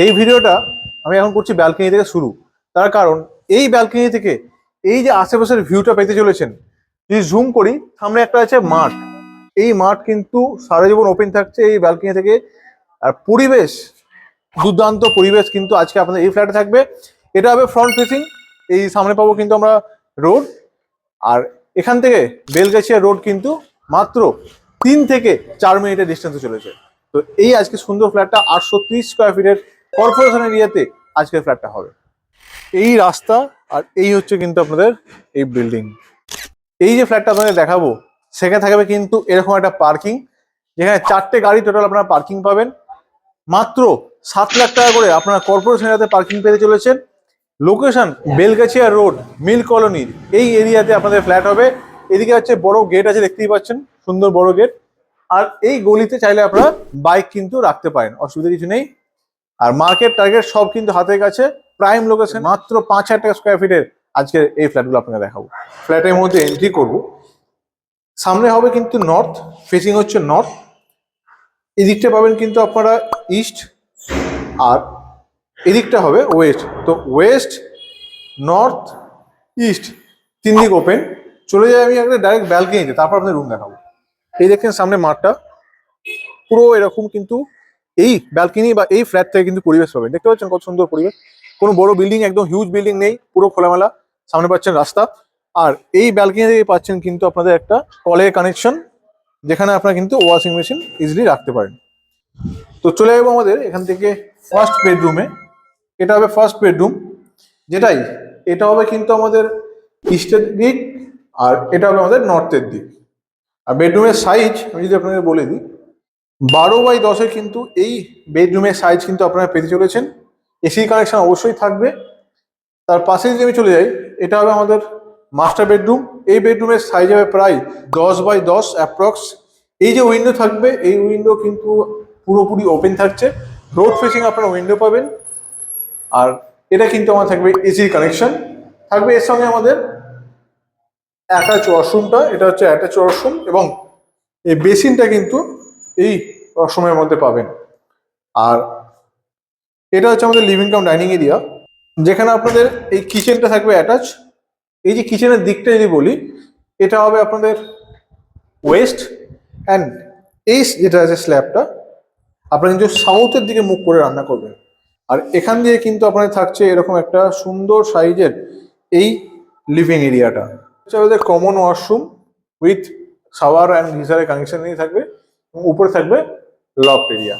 এই ভিডিওটা আমি এখন করছি ব্যালকনি থেকে শুরু। তার কারণ এই ব্যালকনি থেকে এই যে আশেপাশের ভিউটা পেতে চলেছেন, যদি জুম করি সামনে একটা আছে মাঠ। এই মাঠ কিন্তু সারা জীবন ওপেন থাকছে এই ব্যালকনি থেকে। আর পরিবেশ, দুর্দান্ত পরিবেশ কিন্তু আজকে আপনাদের এই ফ্ল্যাটে থাকবে। এটা হবে ফ্রন্ট ফেসিং। এই সামনে পাবো কিন্তু আমরা রোড, আর এখান থেকে বেলগাছিয়া রোড কিন্তু মাত্র 3 থেকে 4 মিনিটের ডিস্টেন্সে চলেছে। তো এই আজকে সুন্দর ফ্ল্যাটটা 830 স্কোয়ার ফিটের কর্পোরেশন এরিয়াতে আজকের ফ্ল্যাটটা হবে। এই রাস্তা আর এই হচ্ছে কিন্তু আপনাদের এই বিল্ডিং। এই যে ফ্ল্যাটটা আপনাদের দেখাবো সেখানে থাকবে কিন্তু এরকম একটা পার্কিং, যেখানে 4টে গাড়ি টোটাল আপনারা পার্কিং পাবেন। মাত্র 7 লাখ টাকা করে আপনারা কর্পোরেশন এরিয়াতে পার্কিং পেতে চলেছেন। লোকেশন বেলগাছিয়া রোড, মিল কলোনির এই এরিয়াতে আপনাদের ফ্ল্যাট হবে। এদিকে হচ্ছে বড় গেট আছে, দেখতেই পাচ্ছেন সুন্দর বড় গেট। আর এই গলিতে চাইলে আপনারা বাইক কিন্তু রাখতে পারেন, অসুবিধা কিছু নেই। আর মার্কেট টার্গেট সব কিন্তু হাতের কাছে, প্রাইম লোকেশন। মাত্র 5,000 টাকা স্কোয়ার ফিটের আজকে এই ফ্ল্যাটগুলো আপনাকে দেখাবো। ফ্ল্যাটের মধ্যে এন্ট্রি করব, সামনে হবে কিন্তু নর্থ ফেসিং, হচ্ছে নর্থ। এদিকটা পাবেন কিন্তু আপনারা ইস্ট, আর এদিকটা হবে ওয়েস্ট। তো ওয়েস্ট, নর্থ, ইস্ট 3 দিক ওপেন। চলে যাই আমি একটা ডাইরেক্ট ব্যালকনিতে, তারপর আপনাদের রুম দেখাবো। এই দেখছেন সামনে মাঠটা, পুরো এরকম কিন্তু এই ব্যালকনি বা এই ফ্ল্যাট থেকে কিন্তু পরিবেশ পাবেন। দেখতে পাচ্ছেন কত সুন্দর পরিবেশ। কোনো বড় বিল্ডিং, একদম হিউজ বিল্ডিং নেই, পুরো খোলামেলা। সামনে পাচ্ছেন রাস্তা, আর এই ব্যালকনি থেকে পাচ্ছেন কিন্তু আপনাদের একটা কলের কানেকশন, যেখানে আপনারা কিন্তু ওয়াশিং মেশিন ইজিলি রাখতে পারেন। তো চলে যাবো আমাদের এখান থেকে ফার্স্ট বেডরুমে। এটা হবে ফার্স্ট বেডরুম, যেটাই এটা হবে কিন্তু আমাদের ইস্টের দিক, আর এটা হবে আমাদের নর্থের দিক। আর বেডরুমের সাইজ আমি যদি আপনাদের বলে দিই, 12x10 কিন্তু এই বেডরুমের সাইজ কিন্তু আপনারা পেতে চলেছেন। এসি কানেকশন অবশ্যই থাকবে। তার পাশে যদি আমি চলে যাই, এটা হবে আমাদের মাস্টার বেডরুম। এই বেডরুমের সাইজ হবে প্রায় 10x10 অ্যাপ্রক্স। এই যে উইন্ডো থাকবে, এই উইন্ডো কিন্তু পুরোপুরি ওপেন থাকছে, রোড ফেসিং আপনারা উইন্ডো পাবেন। আর এটা কিন্তু আমার থাকবে এসির কানেকশন থাকবে। এর সঙ্গে আমাদের অ্যাটাচ ওয়াশরুমটা, এটা হচ্ছে অ্যাটাচ ওয়াশরুম, এবং এই বেসিনটা কিন্তু এই ওয়াশরুমের মধ্যে পাবেন। আর এটা হচ্ছে আমাদের লিভিং কাম ডাইনিং এরিয়া, যেখানে আপনাদের এই কিচেনটা থাকবে অ্যাটাচ। এই যে কিচেনের দিকটা যদি বলি, এটা হবে আপনাদের ওয়েস্ট, অ্যান্ড এই যেটা আছে স্ল্যাবটা আপনারা কিন্তু সাউথের দিকে মুখ করে রান্না করবেন। আর এখান দিয়ে কিন্তু আপনাদের থাকছে এরকম একটা সুন্দর সাইজের এই লিভিং এরিয়াটা। আমাদের common washroom with shower and গিজারের কানেকশন নিয়ে থাকবে, এবং উপরে থাকবে লফট এরিয়া।